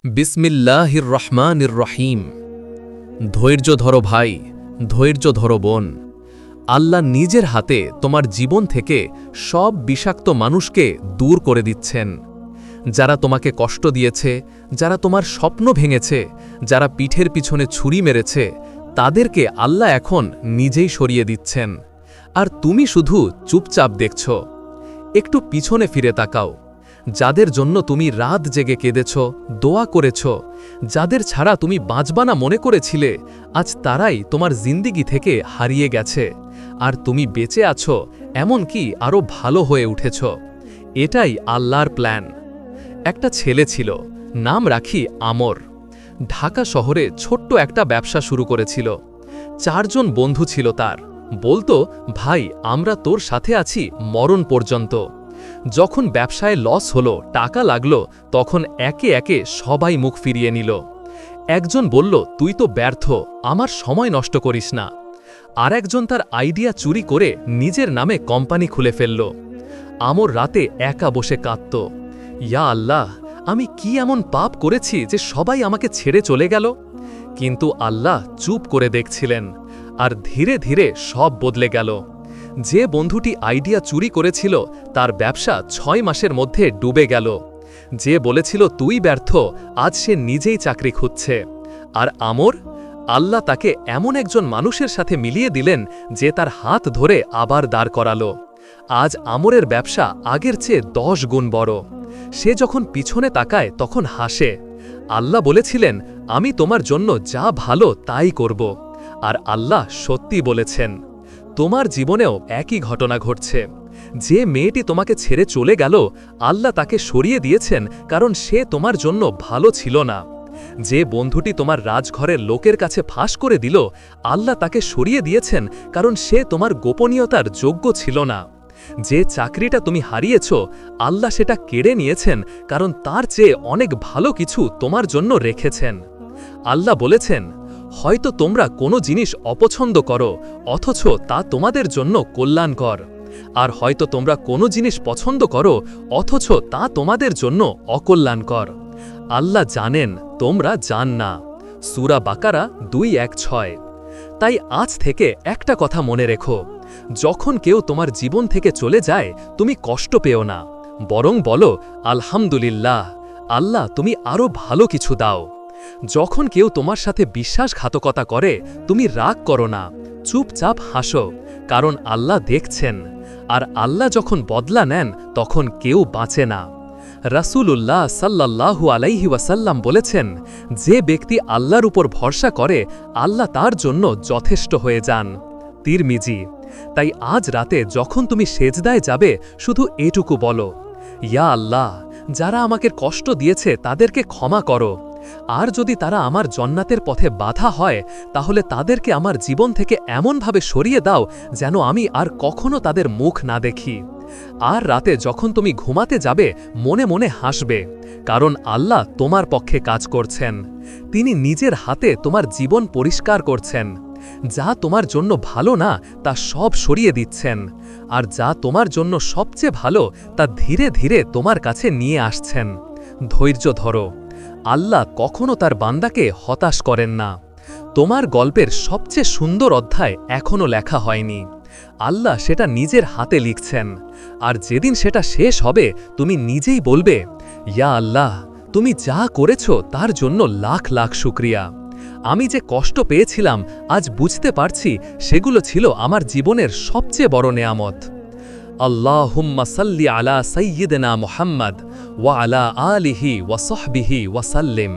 বিসমিল্লাহির রহমানির রহিম। ধৈর্য ধরো ভাই, ধৈর্য ধরো বোন। আল্লাহ নিজের হাতে তোমার জীবন থেকে সব বিষাক্ত মানুষকে দূর করে দিচ্ছেন। যারা তোমাকে কষ্ট দিয়েছে, যারা তোমার স্বপ্ন ভেঙেছে, যারা পিঠের পিছনে ছুরি মেরেছে, তাদেরকে আল্লাহ এখন নিজেই সরিয়ে দিচ্ছেন। আর তুমি শুধু চুপচাপ দেখছ। একটু পিছনে ফিরে তাকাও। যাদের জন্য তুমি রাত জেগে কেঁদেছ, দোয়া করেছ, যাদের ছাড়া তুমি বাঁচবা না মনে করেছিলে, আজ তারাই তোমার জিন্দিগি থেকে হারিয়ে গেছে। আর তুমি বেঁচে আছো, এমনকি আরও ভালো হয়ে উঠেছ। এটাই আল্লাহর প্ল্যান। একটা ছেলে ছিল, নাম রাখি আমর। ঢাকা শহরে ছোট্ট একটা ব্যবসা শুরু করেছিল। 4 জন বন্ধু ছিল তার। বলতো, ভাই, আমরা তোর সাথে আছি মরণ পর্যন্ত। যখন ব্যবসায় লস হলো, টাকা লাগলো, তখন একে একে সবাই মুখ ফিরিয়ে নিল। একজন বলল, তুই তো ব্যর্থ, আমার সময় নষ্ট করিস না। আর একজন তার আইডিয়া চুরি করে নিজের নামে কোম্পানি খুলে ফেলল। আমর রাতে একা বসে কাঁদত, ইয়া আল্লাহ, আমি কি এমন পাপ করেছি যে সবাই আমাকে ছেড়ে চলে গেল? কিন্তু আল্লাহ চুপ করে দেখছিলেন। আর ধীরে ধীরে সব বদলে গেল। যে বন্ধুটি আইডিয়া চুরি করেছিল, তার ব্যবসা 6 মাসের মধ্যে ডুবে গেল। যে বলেছিল তুই ব্যর্থ, আজ সে নিজেই চাকরি খুঁজছে। আর আমর, আল্লাহ তাকে এমন একজন মানুষের সাথে মিলিয়ে দিলেন যে তার হাত ধরে আবার দাঁড় করালো। আজ আমরের ব্যবসা আগের চেয়ে 10 গুণ বড়। সে যখন পিছনে তাকায় তখন হাসে। আল্লাহ বলেছিলেন, আমি তোমার জন্য যা ভালো তাই করব। আর আল্লাহ সত্যি বলেছেন। তোমার জীবনেও একই ঘটনা ঘটছে। যে মেয়েটি তোমাকে ছেড়ে চলে গেল, আল্লাহ তাকে সরিয়ে দিয়েছেন, কারণ সে তোমার জন্য ভালো ছিল না। যে বন্ধুটি তোমার রাজঘরের লোকের কাছে ফাঁস করে দিল, আল্লাহ তাকে সরিয়ে দিয়েছেন, কারণ সে তোমার গোপনীয়তার যোগ্য ছিল না। যে চাকরিটা তুমি হারিয়েছ, আল্লাহ সেটা কেড়ে নিয়েছেন, কারণ তার চেয়ে অনেক ভালো কিছু তোমার জন্য রেখেছেন। আল্লাহ বলেছেন, হয়তো তোমরা কোনো জিনিস অপছন্দ করো, অথচ তা তোমাদের জন্য কল্যাণকর। আর হয়তো তোমরা কোনো জিনিস পছন্দ করো, অথচ তা তোমাদের জন্য অকল্যাণকর। আল্লাহ জানেন, তোমরা জান না। সূরা বাকারা 2:1-6। তাই আজ থেকে একটা কথা মনে রেখো, যখন কেউ তোমার জীবন থেকে চলে যায়, তুমি কষ্ট পেও না, বরং বলো, আলহামদুলিল্লাহ, আল্লাহ তুমি আরও ভালো কিছু দাও। যখন কেউ তোমার সাথে বিশ্বাসঘাতকতা করে, তুমি রাগ করো না, চুপচাপ হাসো, কারণ আল্লাহ দেখছেন। আর আল্লাহ যখন বদলা নেন, তখন কেউ বাঁচে না। রাসূলুল্লাহ সাল্লাল্লাহু আলাইহি ওয়াসাল্লাম বলেছেন, যে ব্যক্তি আল্লাহর উপর ভরসা করে, আল্লাহ তার জন্য যথেষ্ট হয়ে যান। তিরমিজি। তাই আজ রাতে যখন তুমি সেজদায় যাবে, শুধু এটুকু বলো, ইয়া আল্লাহ, যারা আমাকে কষ্ট দিয়েছে তাদেরকে ক্ষমা করো। আর যদি তারা আমার জান্নাতের পথে বাধা হয়, তাহলে তাদেরকে আমার জীবন থেকে এমনভাবে সরিয়ে দাও যেন আমি আর কখনো তাদের মুখ না দেখি। আর রাতে যখন তুমি ঘুমাতে যাবে, মনে মনে হাসবে, কারণ আল্লাহ তোমার পক্ষে কাজ করছেন। তিনি নিজের হাতে তোমার জীবন পরিষ্কার করছেন। যা তোমার জন্য ভালো না, তা সব সরিয়ে দিচ্ছেন। আর যা তোমার জন্য সবচেয়ে ভালো, তা ধীরে ধীরে তোমার কাছে নিয়ে আসছেন। ধৈর্য ধরো। আল্লাহ কখনো তার বান্দাকে হতাশ করেন না। তোমার গল্পের সবচেয়ে সুন্দর অধ্যায় এখনও লেখা হয়নি। আল্লাহ সেটা নিজের হাতে লিখছেন। আর যেদিন সেটা শেষ হবে, তুমি নিজেই বলবে, ইয়া আল্লাহ, তুমি যা করেছ তার জন্য লাখ লাখ শুকরিয়া। আমি যে কষ্ট পেয়েছিলাম, আজ বুঝতে পারছি সেগুলো ছিল আমার জীবনের সবচেয়ে বড় নেয়ামত। আল্লাহুম্মা সাল্লি আলা সাইয়্যিদিনা মুহাম্মদ ওয়া আলা আলিহি ওয়া সাহবিহি ওয়া সাল্লিম।